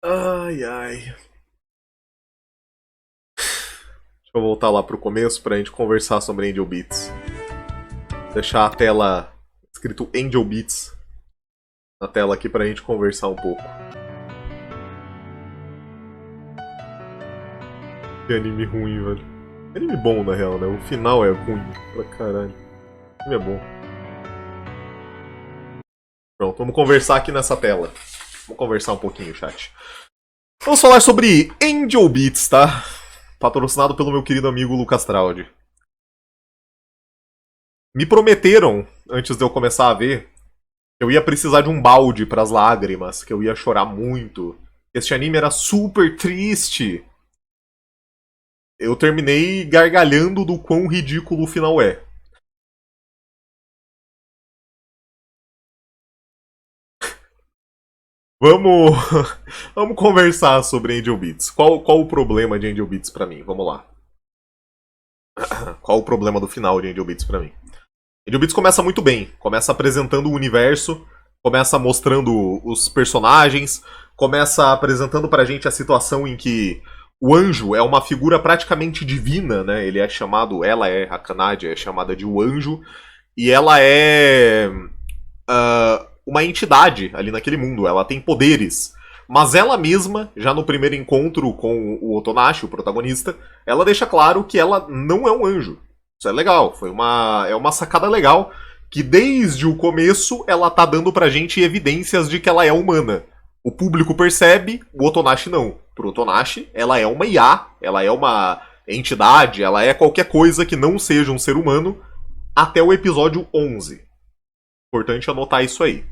Ai, ai. Deixa eu voltar lá pro começo pra gente conversar sobre Angel Beats. Deixar a tela escrito Angel Beats na tela aqui pra gente conversar um pouco. Que anime ruim, velho. Anime bom, na real, né? O final é ruim pra caralho. O anime é bom. Pronto, vamos conversar aqui nessa tela. Vamos conversar um pouquinho, chat. Vamos falar sobre Angel Beats, tá? Patrocinado pelo meu querido amigo Lucas Traude. Me prometeram, antes de eu começar a ver, que eu ia precisar de um balde pras lágrimas, que eu ia chorar muito. Este anime era super triste. Eu terminei gargalhando do quão ridículo o final é. Vamos, vamos conversar sobre Angel Beats. Qual o problema de Angel Beats pra mim? Vamos lá. Qual o problema do final de Angel Beats pra mim? Angel Beats começa muito bem. Começa apresentando o universo, começa mostrando os personagens, começa apresentando pra gente a situação em que o anjo é uma figura praticamente divina, né? Ele é chamado, ela é, a Kanade é chamada de o anjo, e ela é uma entidade ali naquele mundo, ela tem poderes. Mas ela mesma, já no primeiro encontro com o Otonashi, o protagonista, ela deixa claro que ela não é um anjo. Isso é legal, é uma sacada legal que desde o começo ela tá dando pra gente evidências de que ela é humana. O público percebe, o Otonashi não. Pro Otonashi, ela é uma IA, ela é uma entidade, ela é qualquer coisa que não seja um ser humano até o episódio 11. Importante anotar isso aí.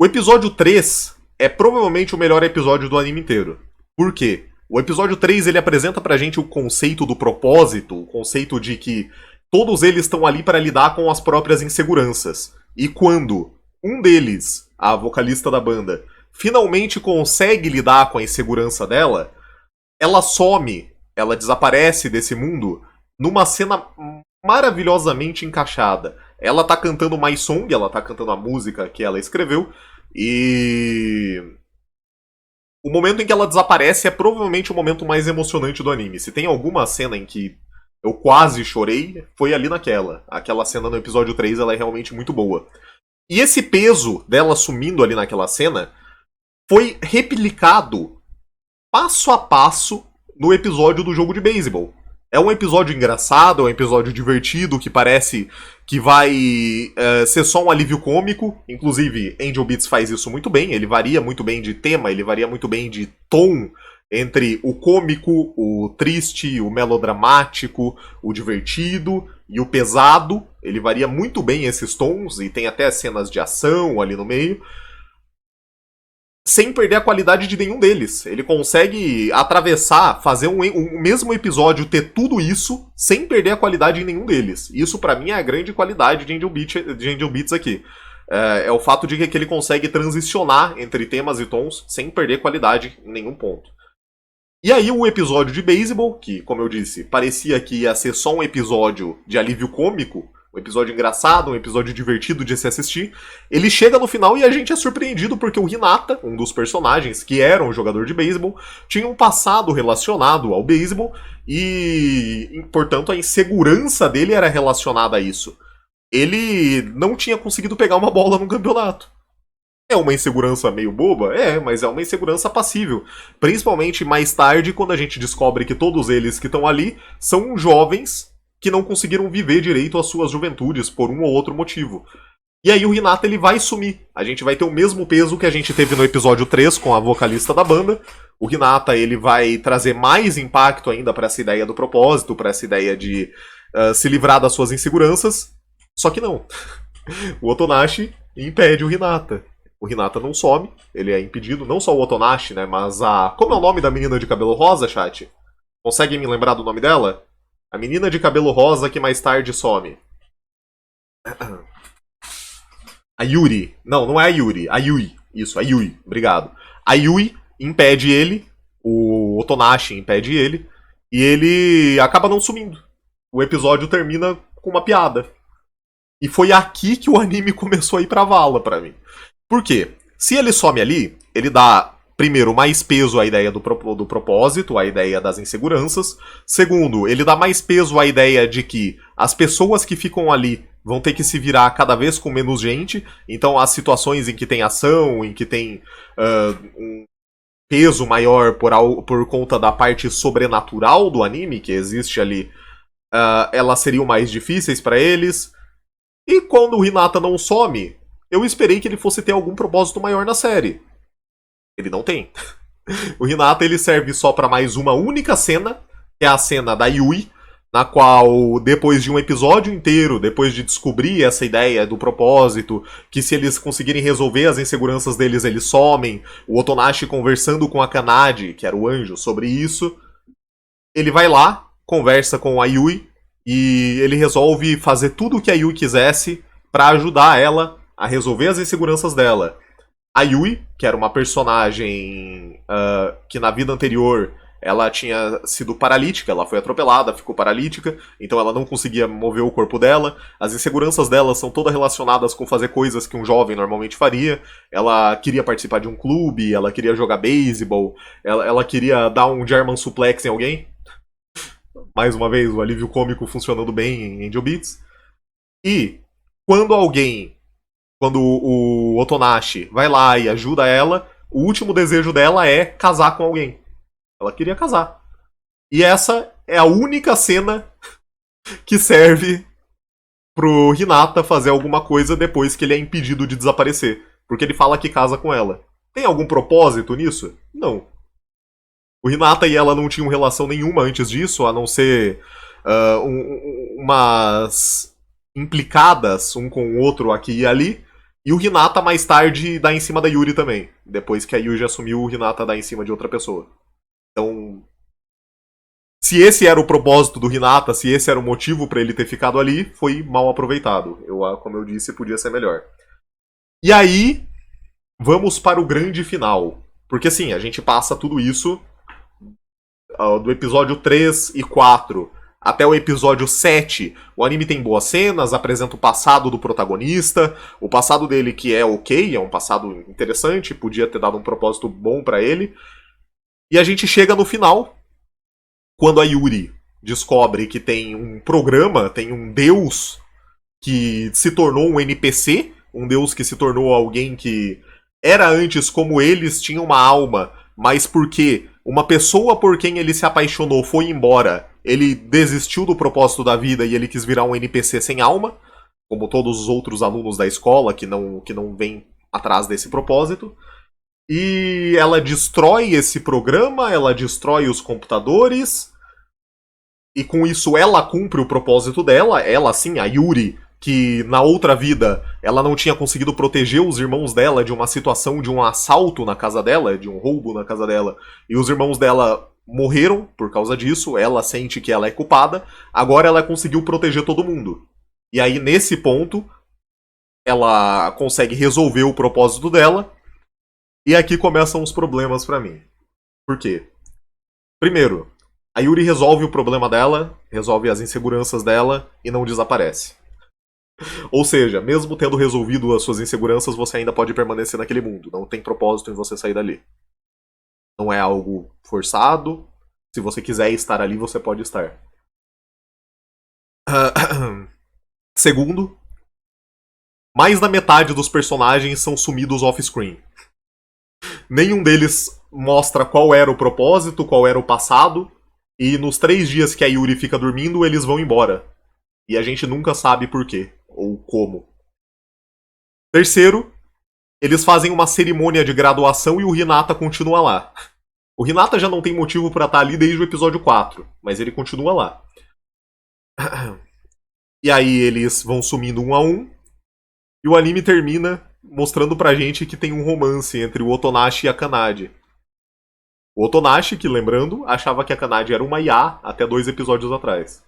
O episódio 3 é provavelmente o melhor episódio do anime inteiro. Por quê? O episódio 3 ele apresenta pra gente o conceito do propósito, o conceito de que todos eles estão ali para lidar com as próprias inseguranças. E quando um deles, a vocalista da banda, finalmente consegue lidar com a insegurança dela, ela some, ela desaparece desse mundo numa cena maravilhosamente encaixada. Ela tá cantando My Song, ela tá cantando a música que ela escreveu, e o momento em que ela desaparece é provavelmente o momento mais emocionante do anime. Se tem alguma cena em que eu quase chorei, foi ali naquela. Aquela cena no episódio 3 ela é realmente muito boa. E esse peso dela sumindo ali naquela cena foi replicado passo a passo no episódio do jogo de beisebol. É um episódio engraçado, é um episódio divertido, que parece que vai ser só um alívio cômico. Inclusive, Angel Beats faz isso muito bem, ele varia muito bem de tema, ele varia muito bem de tom entre o cômico, o triste, o melodramático, o divertido e o pesado. Ele varia muito bem esses tons e tem até cenas de ação ali no meio sem perder a qualidade de nenhum deles. Ele consegue atravessar, fazer um mesmo episódio ter tudo isso sem perder a qualidade em nenhum deles. Isso para mim é a grande qualidade de Angel Beats aqui. É o fato de que ele consegue transicionar entre temas e tons sem perder qualidade em nenhum ponto. E aí o episódio de beisebol, que, como eu disse, parecia que ia ser só um episódio de alívio cômico, um episódio engraçado, um episódio divertido de se assistir, ele chega no final e a gente é surpreendido porque o Hinata, um dos personagens que era um jogador de beisebol, tinha um passado relacionado ao beisebol e, portanto, a insegurança dele era relacionada a isso. Ele não tinha conseguido pegar uma bola no campeonato. É uma insegurança meio boba? É, mas é uma insegurança passível. Principalmente mais tarde, quando a gente descobre que todos eles que estão ali são jovens que não conseguiram viver direito as suas juventudes por um ou outro motivo. E aí o Hinata ele vai sumir. A gente vai ter o mesmo peso que a gente teve no episódio 3 com a vocalista da banda. O Hinata ele vai trazer mais impacto ainda para essa ideia do propósito, para essa ideia de se livrar das suas inseguranças. Só que não. O Otonashi impede o Hinata. O Hinata não some, ele é impedido, não só o Otonashi, né, mas a... Como é o nome da menina de cabelo rosa, chat? Conseguem me lembrar do nome dela? A menina de cabelo rosa que mais tarde some. A Yuri. Não, não é a Yuri. A Yui. Isso, a Yui. Obrigado. A Yui impede ele, o Otonashi impede ele, e ele acaba não sumindo. O episódio termina com uma piada. E foi aqui que o anime começou a ir pra vala pra mim. Por quê? Se ele some ali, ele dá primeiro, mais peso à ideia do propósito, à ideia das inseguranças. Segundo, ele dá mais peso à ideia de que as pessoas que ficam ali vão ter que se virar cada vez com menos gente. Então, as situações em que tem ação, em que tem um peso maior por conta da parte sobrenatural do anime que existe ali, elas seriam mais difíceis para eles. E quando o Hinata não some, eu esperei que ele fosse ter algum propósito maior na série. Ele não tem. O Hinata ele serve só para mais uma única cena, que é a cena da Yui, na qual, depois de um episódio inteiro, depois de descobrir essa ideia do propósito, que se eles conseguirem resolver as inseguranças deles, eles somem, o Otonashi conversando com a Kanade, que era o anjo, sobre isso, ele vai lá, conversa com a Yui, e ele resolve fazer tudo o que a Yui quisesse para ajudar ela a resolver as inseguranças dela. A Yui, que era uma personagem que na vida anterior ela tinha sido paralítica, ela foi atropelada, ficou paralítica, então ela não conseguia mover o corpo dela. As inseguranças dela são todas relacionadas com fazer coisas que um jovem normalmente faria. Ela queria participar de um clube, ela queria jogar beisebol, ela queria dar um German suplex em alguém. Mais uma vez, o alívio cômico funcionando bem em Angel Beats. E quando o Otonashi vai lá e ajuda ela, o último desejo dela é casar com alguém. Ela queria casar. E essa é a única cena que serve pro Hinata fazer alguma coisa depois que ele é impedido de desaparecer. Porque ele fala que casa com ela. Tem algum propósito nisso? Não. O Hinata e ela não tinham relação nenhuma antes disso, a não ser umas implicadas um com o outro aqui e ali. E o Hinata mais tarde dá em cima da Yuri também. Depois que a Yuri assumiu, o Hinata dá em cima de outra pessoa. Então, se esse era o propósito do Hinata, se esse era o motivo para ele ter ficado ali, foi mal aproveitado. Como eu disse, podia ser melhor. E aí, vamos para o grande final. Porque assim, a gente passa tudo isso do episódio 3 e 4 até o episódio 7, o anime tem boas cenas, apresenta o passado do protagonista, o passado dele que é ok, é um passado interessante, podia ter dado um propósito bom pra ele. E a gente chega no final, quando a Yuri descobre que tem um programa, tem um deus que se tornou um NPC, um deus que se tornou alguém que era antes como eles, tinha uma alma, mas porque uma pessoa por quem ele se apaixonou foi embora, ele desistiu do propósito da vida e ele quis virar um NPC sem alma, como todos os outros alunos da escola que não vêm atrás desse propósito. E ela destrói esse programa, ela destrói os computadores, e com isso ela cumpre o propósito dela, ela sim, a Yuri, que na outra vida ela não tinha conseguido proteger os irmãos dela de uma situação de um assalto na casa dela, de um roubo na casa dela, e os irmãos dela morreram por causa disso, ela sente que ela é culpada, agora ela conseguiu proteger todo mundo. E aí nesse ponto ela consegue resolver o propósito dela, e aqui começam os problemas pra mim. Por quê? Primeiro, a Yuri resolve o problema dela, resolve as inseguranças dela e não desaparece. Ou seja, mesmo tendo resolvido as suas inseguranças, você ainda pode permanecer naquele mundo. Não tem propósito em você sair dali. Não é algo forçado. Se você quiser estar ali, você pode estar. Segundo, mais da metade dos personagens são sumidos off-screen. Nenhum deles mostra qual era o propósito, qual era o passado. E nos 3 dias que a Yuri fica dormindo, eles vão embora. E a gente nunca sabe por quê, ou como. Terceiro, eles fazem uma cerimônia de graduação e o Hinata continua lá. O Hinata já não tem motivo pra estar ali desde o episódio 4, mas ele continua lá. E aí eles vão sumindo um a um, e o anime termina mostrando pra gente que tem um romance entre o Otonashi e a Kanade. O Otonashi, que lembrando, achava que a Kanade era uma IA até 2 episódios atrás.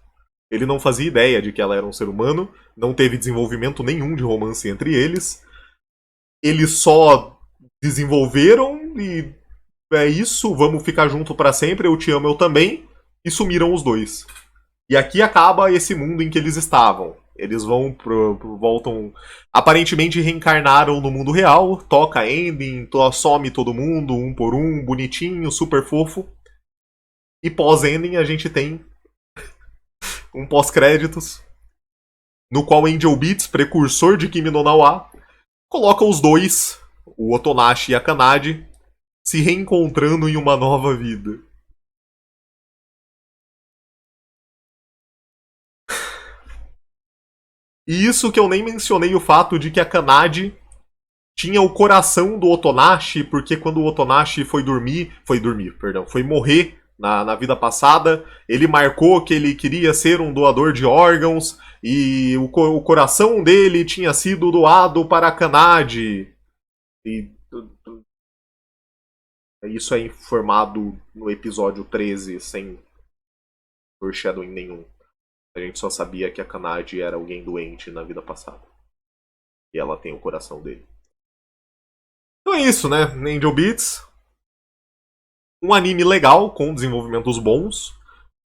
Ele não fazia ideia de que ela era um ser humano, não teve desenvolvimento nenhum de romance entre eles. Eles só desenvolveram e é isso, vamos ficar junto pra sempre, eu te amo, eu também, e sumiram os dois. E aqui acaba esse mundo em que eles estavam. Eles voltam. Aparentemente reencarnaram no mundo real, toca ending, some todo mundo, um por um, bonitinho, super fofo. E pós-ending a gente tem um pós-créditos, no qual Angel Beats, precursor de Kimi no Na wa, coloca os dois, o Otonashi e a Kanade, se reencontrando em uma nova vida. E isso que eu nem mencionei o fato de que a Kanade tinha o coração do Otonashi, porque quando o Otonashi foi morrer na vida passada, ele marcou que ele queria ser um doador de órgãos e o coração dele tinha sido doado para a Kanade. E isso é informado no episódio 13, sem foreshadowing nenhum. A gente só sabia que a Kanade era alguém doente na vida passada. E ela tem o coração dele. Então é isso, né? Angel Beats. Um anime legal, com desenvolvimentos bons,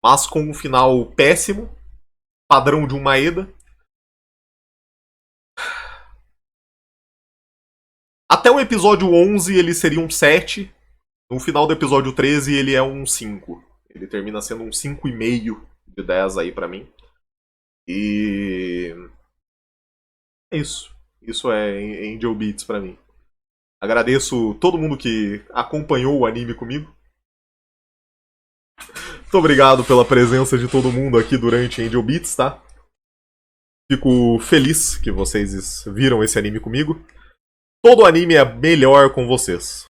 mas com um final péssimo. Padrão de um Maeda. Até o episódio 11 ele seria um 7. No final do episódio 13 ele é um 5. Ele termina sendo um 5,5 de 10 aí pra mim. E... é isso. Isso é Angel Beats pra mim. Agradeço todo mundo que acompanhou o anime comigo. Muito obrigado pela presença de todo mundo aqui durante Angel Beats, tá? Fico feliz que vocês viram esse anime comigo. Todo anime é melhor com vocês.